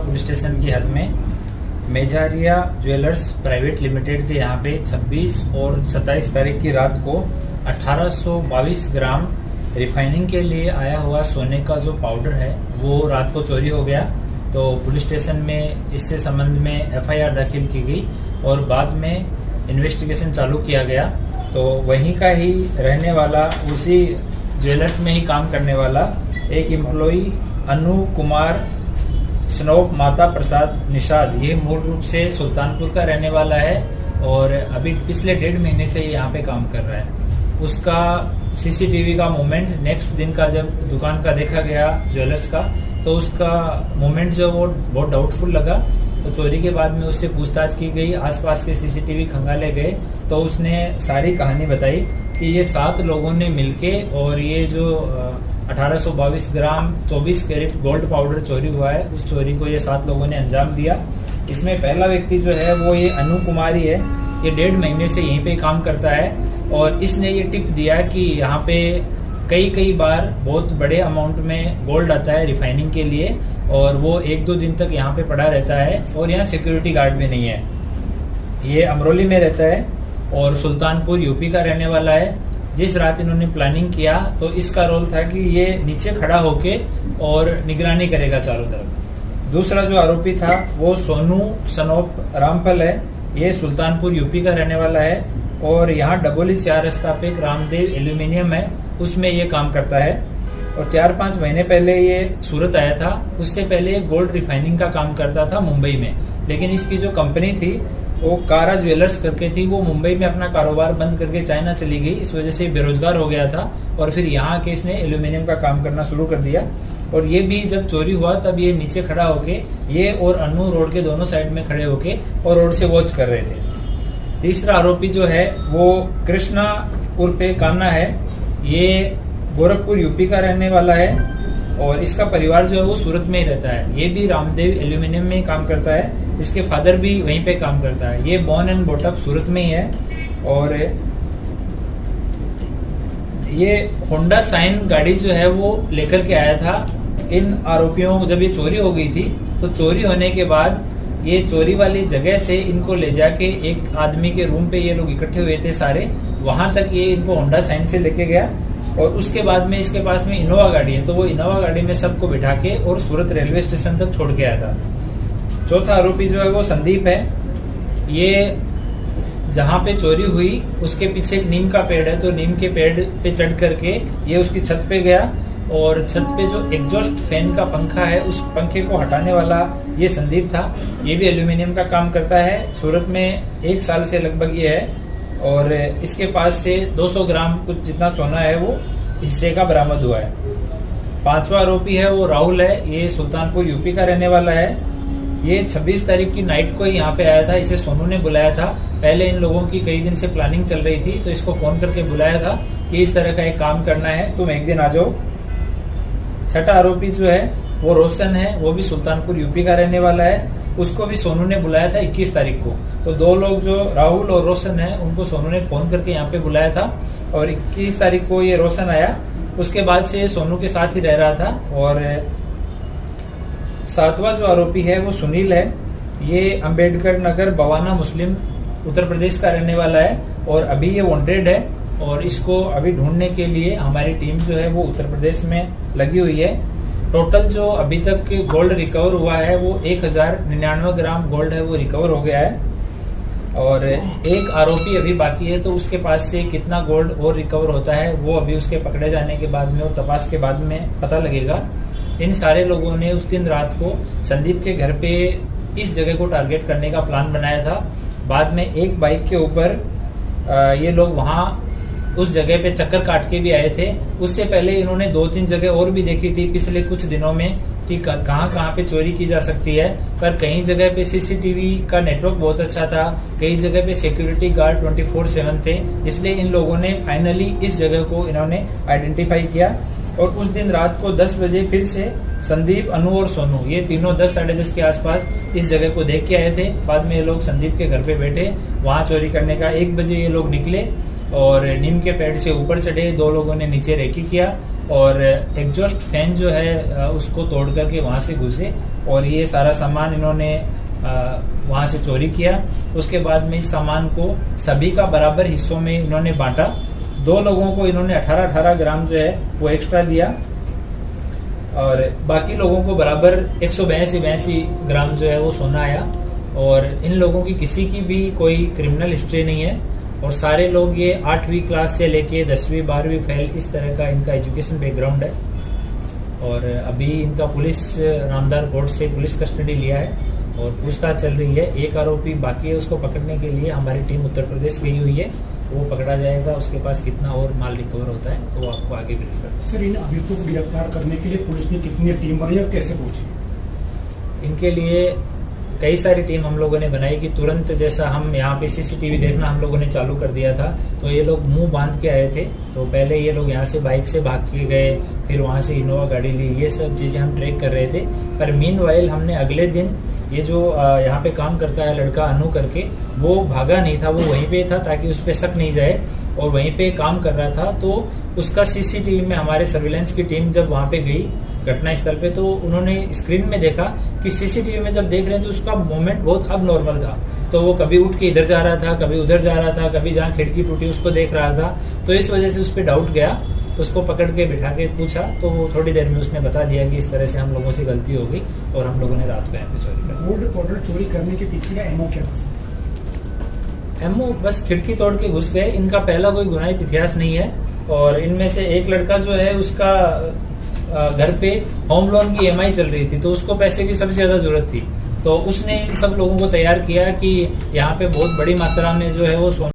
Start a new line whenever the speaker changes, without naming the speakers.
Police station की हद में मेजारिया ज्वेलर्स प्राइवेट लिमिटेड के यहाँ पे 26 और 27 तारीख की रात को 1822 ग्राम रिफाइनिंग के लिए आया हुआ सोने का जो पाउडर है वो रात को चोरी हो गया। तो पुलिस स्टेशन में इससे संबंध में एफआईआर दाखिल की गई और बाद में इन्वेस्टिगेशन चालू किया गया। तो वहीं का ही रहने वाला, उसी ज्वेलर्स में ही काम करने वाला एक एम्प्लॉई अनु कुमार स्नोप माता प्रसाद निषाद, ये मूल रूप से सुल्तानपुर का रहने वाला है और अभी पिछले 1.5 महीने से यहाँ पे काम कर रहा है। उसका सीसीटीवी का मूवमेंट नेक्स्ट दिन का जब दुकान का देखा गया ज्वेलर्स का, तो उसका मूवमेंट जो वो बहुत डाउटफुल लगा। तो चोरी के बाद में उससे पूछताछ की गई, आसपास के सीसीटीवी खंगाले गए तो उसने सारी कहानी बताई कि ये 7 लोगों ने मिलके और ये जो 1822 ग्राम 24 कैरेट गोल्ड पाउडर चोरी हुआ है, उस चोरी को ये 7 लोगों ने अंजाम दिया। इसमें पहला व्यक्ति जो है वो ये अनु कुमारी है। ये 1.5 महीने से यहीं पे काम करता है और इसने ये टिप दिया कि यहाँ पे कई बार बहुत बड़े अमाउंट में गोल्ड आता है रिफाइनिंग के लिए और वो 1-2 दिन तक यहाँ पे पड़ा रहता है और यहाँ सिक्योरिटी गार्ड भी नहीं है। ये अमरोली में रहता है और सुल्तानपुर यूपी का रहने वाला है। जिस रात इन्होंने प्लानिंग किया तो इसका रोल था कि ये नीचे खड़ा होके और निगरानी करेगा चारों तरफ। दूसरा जो आरोपी था वो सोनू सनोप रामफल है। ये सुल्तानपुर यूपी का रहने वाला है और यहाँ डबोली 4 रास्ता पे रामदेव एल्यूमिनियम है, उसमें ये काम करता है। और 4-5 महीने पहले ये सूरत आया था। उससे पहले गोल्ड रिफाइनिंग का काम करता था मुंबई में, लेकिन इसकी जो कंपनी थी वो कारा ज्वेलर्स करके थी, वो मुंबई में अपना कारोबार बंद करके चाइना चली गई। इस वजह से बेरोजगार हो गया था और फिर यहाँ के इसने एल्यूमिनियम का काम करना शुरू कर दिया। और ये भी जब चोरी हुआ तब ये नीचे खड़ा होके, ये और अनु रोड के दोनों साइड में खड़े होके और रोड से वॉच कर रहे थे। तीसरा आरोपी जो है वो कृष्णा उर्फे कान्हा है। ये गोरखपुर यूपी का रहने वाला है और इसका परिवार जो है वो सूरत में ही रहता है। ये भी रामदेव एल्यूमिनियम में ही काम करता है। इसके फादर भी वहीं पे काम करता है। ये बॉर्न एंड बॉटअप सूरत में ही है। और ये होंडा साइन गाड़ी जो है वो लेकर के आया था। इन आरोपियों को जब ये चोरी हो गई थी तो चोरी होने के बाद ये चोरी वाली जगह से इनको ले जाके एक आदमी के रूम पे ये लोग इकट्ठे हुए थे सारे, वहां तक ये इनको होंडा साइन से लेके गया और उसके बाद में इसके पास में इनोवा गाड़ी है, तो वो इनोवा गाड़ी में सबको बिठा के और सूरत रेलवे स्टेशन तक छोड़ के आया था। चौथा आरोपी जो है वो संदीप है। ये जहाँ पे चोरी हुई उसके पीछे एक नीम का पेड़ है, तो नीम के पेड़ पे चढ़ करके ये उसकी छत पे गया और छत पे जो एग्जॉस्ट फैन का पंखा है उस पंखे को हटाने वाला ये संदीप था। ये भी एल्यूमिनियम का काम करता है। सूरत में 1 साल से लगभग ये है और इसके पास से 200 ग्राम कुछ जितना सोना है वो हिस्से का बरामद हुआ है। 5वां आरोपी है वो राहुल है। ये सुल्तानपुर यूपी का रहने वाला है। ये 26 तारीख की नाइट को ही यहाँ पे आया था। इसे सोनू ने बुलाया था। पहले इन लोगों की कई दिन से प्लानिंग चल रही थी, तो इसको फोन करके बुलाया था कि इस तरह का एक काम करना है, तुम एक दिन आ जाओ। 6ठा आरोपी जो है वो रोशन है। वो भी सुल्तानपुर यूपी का रहने वाला है। उसको भी सोनू ने बुलाया था 21 तारीख को। तो 2 लोग जो राहुल और रोशन है उनको सोनू ने फोन करके यहाँ पे बुलाया था और 21 तारीख को ये रोशन आया। उसके बाद से सोनू के साथ ही रह रहा था। और 7वां जो आरोपी है वो सुनील है। ये अंबेडकर नगर बवाना मुस्लिम उत्तर प्रदेश का रहने वाला है और अभी ये वांटेड है और इसको अभी ढूंढने के लिए हमारी टीम जो है वो उत्तर प्रदेश में लगी हुई है। टोटल जो अभी तक गोल्ड रिकवर हुआ है वो 1099 ग्राम गोल्ड है वो रिकवर हो गया है और एक आरोपी अभी बाकी है, तो उसके पास से कितना गोल्ड और रिकवर होता है वो अभी उसके पकड़े जाने के बाद में और तपास के बाद में पता लगेगा। इन सारे लोगों ने उस दिन रात को संदीप के घर पे इस जगह को टारगेट करने का प्लान बनाया था। बाद में एक बाइक के ऊपर ये लोग वहाँ उस जगह पे चक्कर काट के भी आए थे। उससे पहले इन्होंने 2-3 जगह और भी देखी थी पिछले कुछ दिनों में कि कहाँ पे चोरी की जा सकती है, पर कई जगह पे सीसीटीवी का नेटवर्क बहुत अच्छा था, कई जगह पे सिक्योरिटी गार्ड 24/7 थे। इसलिए इन लोगों ने फाइनली इस जगह को इन्होंने आइडेंटिफाई किया और उस दिन रात को 10 बजे फिर से संदीप, अनु और सोनू ये तीनों 10 साढ़े 10 के आसपास इस जगह को देख के आए थे। बाद में ये लोग संदीप के घर पे बैठे, वहाँ चोरी करने का 1 बजे ये लोग निकले और नीम के पेड़ से ऊपर चढ़े। 2 लोगों ने नीचे रेकी किया और एग्जॉस्ट फैन जो है उसको तोड़ करके वहाँ से घुसे और ये सारा सामान इन्होंने वहाँ से चोरी किया। उसके बाद में इस सामान को सभी का बराबर हिस्सों में इन्होंने बांटा। 2 लोगों को इन्होंने 18-18 ग्राम जो है वो एक्स्ट्रा दिया और बाकी लोगों को बराबर 182 ग्राम जो है वो सोना आया। और इन लोगों की किसी की भी कोई क्रिमिनल हिस्ट्री नहीं है और सारे लोग ये 8वीं क्लास से लेके 10वीं 12वीं फेल इस तरह का इनका एजुकेशन बैकग्राउंड है। और अभी इनका पुलिस नामदार कोर्ट से पुलिस कस्टडी लिया है और पूछताछ चल रही है। एक आरोपी बाकी है, उसको पकड़ने के लिए हमारी टीम उत्तर प्रदेश गई हुई है, वो पकड़ा जाएगा। उसके पास कितना और माल रिकवर होता है तो वो आपको आगे ब्रीफ कर।
सर, इन अभियुक्तों को गिरफ्तार करने के लिए पुलिस ने कितनी टीम बनाई और कैसे पहुंची?
इनके लिए कई सारी टीम हम लोगों ने बनाई कि तुरंत जैसा हम यहाँ पे सीसीटीवी देखना हम लोगों ने चालू कर दिया था तो ये लोग मुंह बांध के आए थे। तो पहले ये लोग यहाँ से बाइक से भाग के गए, फिर वहाँ से इनोवा गाड़ी ली, ये सब चीज़ें हम ट्रैक कर रहे थे। पर मीनवाइल हमने अगले दिन ये जो यहाँ पे काम करता है लड़का अनु करके, वो भागा नहीं था, वो वहीं पे था ताकि उस पर शक नहीं जाए और वहीं पे काम कर रहा था। तो उसका सीसीटीवी में हमारे सर्विलेंस की टीम जब वहाँ पे गई घटना स्थल पे तो उन्होंने स्क्रीन में देखा कि सीसीटीवी में जब देख रहे थे उसका मूवमेंट बहुत अब नॉर्मल था। तो वो कभी उठ के इधर जा रहा था, कभी उधर जा रहा था, कभी जहाँ खिड़की टूटी उसको देख रहा था। तो इस वजह से उस पर डाउट गया, उसको पकड़ के बिठा के पूछा तो वो थोड़ी देर में उसने बता दिया कि इस तरह से हम लोगों से गलती हो गई और हम लोगों ने रात को यहाँ पे चोरी कर।
गोल्ड पाउडर चोरी करने के पीछे का एमओ क्या था?
एमओ बस खिड़की तोड़ के घुस गए। इनका पहला कोई गुनाहित इतिहास नहीं है और इनमें से एक लड़का जो है उसका घर पे होम लोन की EMI चल रही थी तो उसको पैसे की सबसे ज्यादा जरूरत थी। तो उसने इन सब लोगों को तैयार किया कि यहाँ पे बहुत बड़ी मात्रा में जो है वो सोना